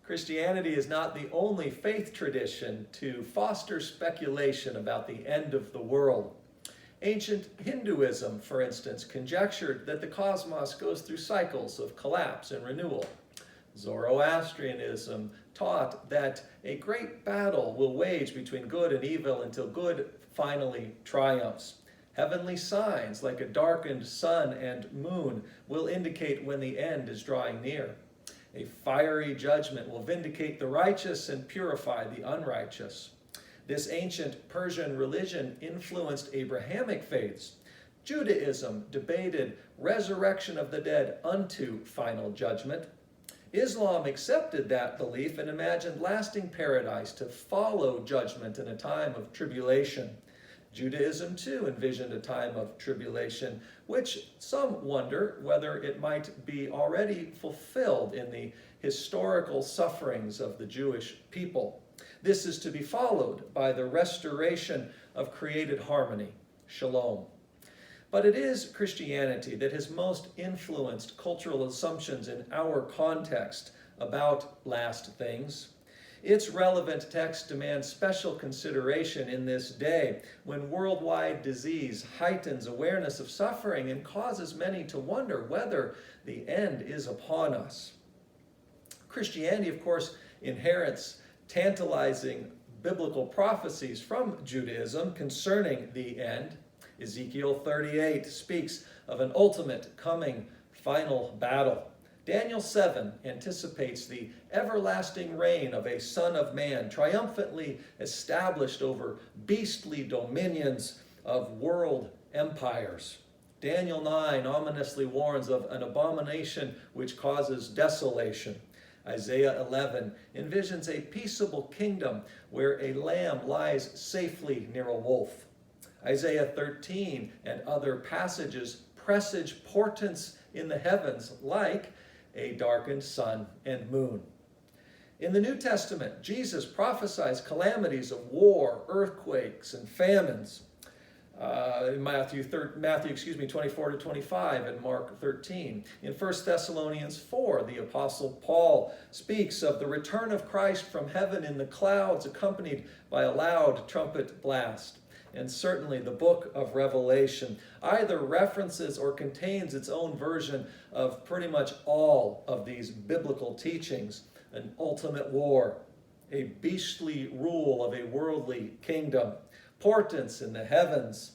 Christianity is not the only faith tradition to foster speculation about the end of the world. Ancient Hinduism, for instance, conjectured that the cosmos goes through cycles of collapse and renewal. Zoroastrianism taught that a great battle will wage between good and evil until good finally triumphs. Heavenly signs like a darkened sun and moon will indicate when the end is drawing near. A fiery judgment will vindicate the righteous and purify the unrighteous. This ancient Persian religion influenced Abrahamic faiths. Judaism debated resurrection of the dead unto final judgment. Islam accepted that belief and imagined lasting paradise to follow judgment in a time of tribulation. Judaism too envisioned a time of tribulation, which some wonder whether it might be already fulfilled in the historical sufferings of the Jewish people. This is to be followed by the restoration of created harmony, shalom. But it is Christianity that has most influenced cultural assumptions in our context about last things. Its relevant text demands special consideration in this day when worldwide disease heightens awareness of suffering and causes many to wonder whether the end is upon us. Christianity, of course, inherits tantalizing biblical prophecies from Judaism concerning the end. Ezekiel 38 speaks of an ultimate coming final battle. Daniel 7 anticipates the everlasting reign of a Son of Man, triumphantly established over beastly dominions of world empires. Daniel 9 ominously warns of an abomination which causes desolation. Isaiah 11 envisions a peaceable kingdom where a lamb lies safely near a wolf. Isaiah 13 and other passages presage portents in the heavens like a darkened sun and moon. In the New Testament, Jesus prophesies calamities of war, earthquakes, and famines. In Matthew 24 to 25 and Mark 13. In 1 Thessalonians 4, the Apostle Paul speaks of the return of Christ from heaven in the clouds accompanied by a loud trumpet blast. And certainly the book of Revelation either references or contains its own version of pretty much all of these biblical teachings. An ultimate war, a beastly rule of a worldly kingdom, portents in the heavens,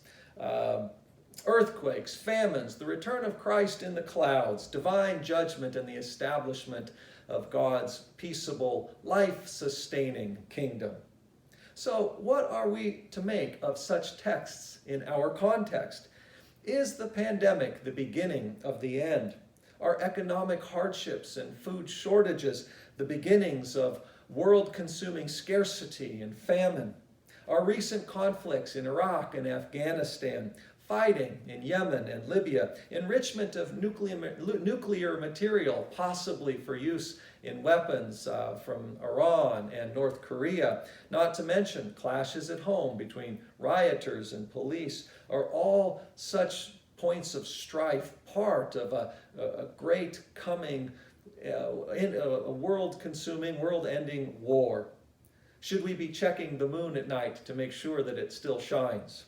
earthquakes, famines, the return of Christ in the clouds, divine judgment, and the establishment of God's peaceable, life-sustaining kingdom. So what are we to make of such texts in our context? Is the pandemic the beginning of the end? Are economic hardships and food shortages the beginnings of world-consuming scarcity and famine? Are recent conflicts in Iraq and Afghanistan, fighting in Yemen and Libya, enrichment of nuclear material, possibly for use in weapons from Iran and North Korea, not to mention clashes at home between rioters and police, are all such points of strife part of a great coming, a world-consuming, world-ending war? Should we be checking the moon at night to make sure that it still shines?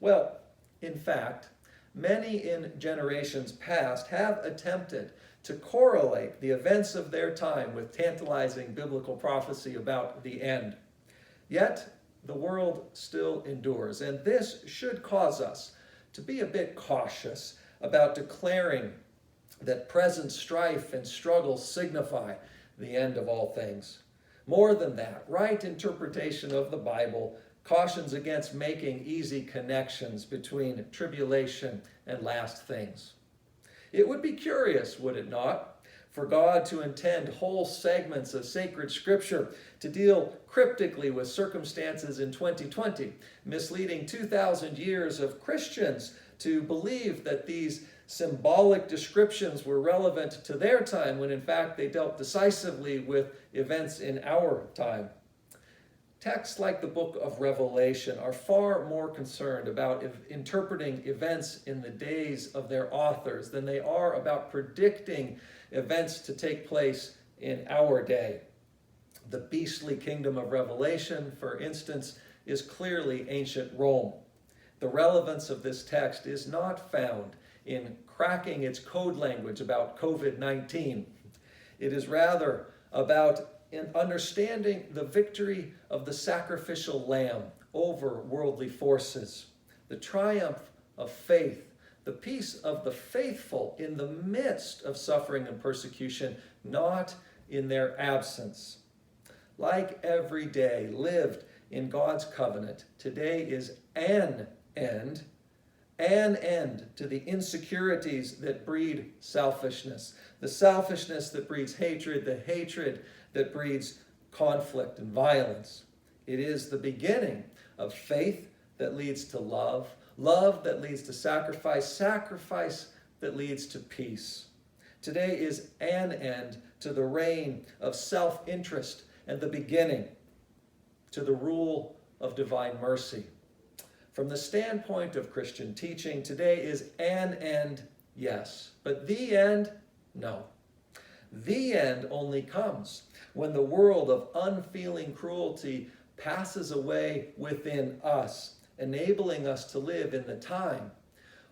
Well, in fact, many in generations past have attempted to correlate the events of their time with tantalizing biblical prophecy about the end. Yet, the world still endures, and this should cause us to be a bit cautious about declaring that present strife and struggle signify the end of all things. More than that, right interpretation of the Bible cautions against making easy connections between tribulation and last things. It would be curious, would it not, for God to intend whole segments of sacred scripture to deal cryptically with circumstances in 2020, misleading 2,000 years of Christians to believe that these symbolic descriptions were relevant to their time when in fact they dealt decisively with events in our time. Texts like the book of Revelation are far more concerned about interpreting events in the days of their authors than they are about predicting events to take place in our day. The beastly kingdom of Revelation, for instance, is clearly ancient Rome. The relevance of this text is not found in cracking its code language about COVID-19. It is rather about understanding the victory of the sacrificial lamb over worldly forces, the triumph of faith, the peace of the faithful in the midst of suffering and persecution, not in their absence. Like every day lived in God's covenant, today is an end to the insecurities that breed selfishness, the selfishness that breeds hatred, the hatred that breeds conflict and violence. It is the beginning of faith that leads to love, love that leads to sacrifice, sacrifice that leads to peace. Today is an end to the reign of self-interest and the beginning to the rule of divine mercy. From the standpoint of Christian teaching, today is an end, yes, but the end, no. The end only comes when the world of unfeeling cruelty passes away within us, enabling us to live in the time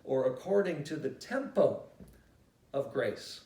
or according to the tempo of grace.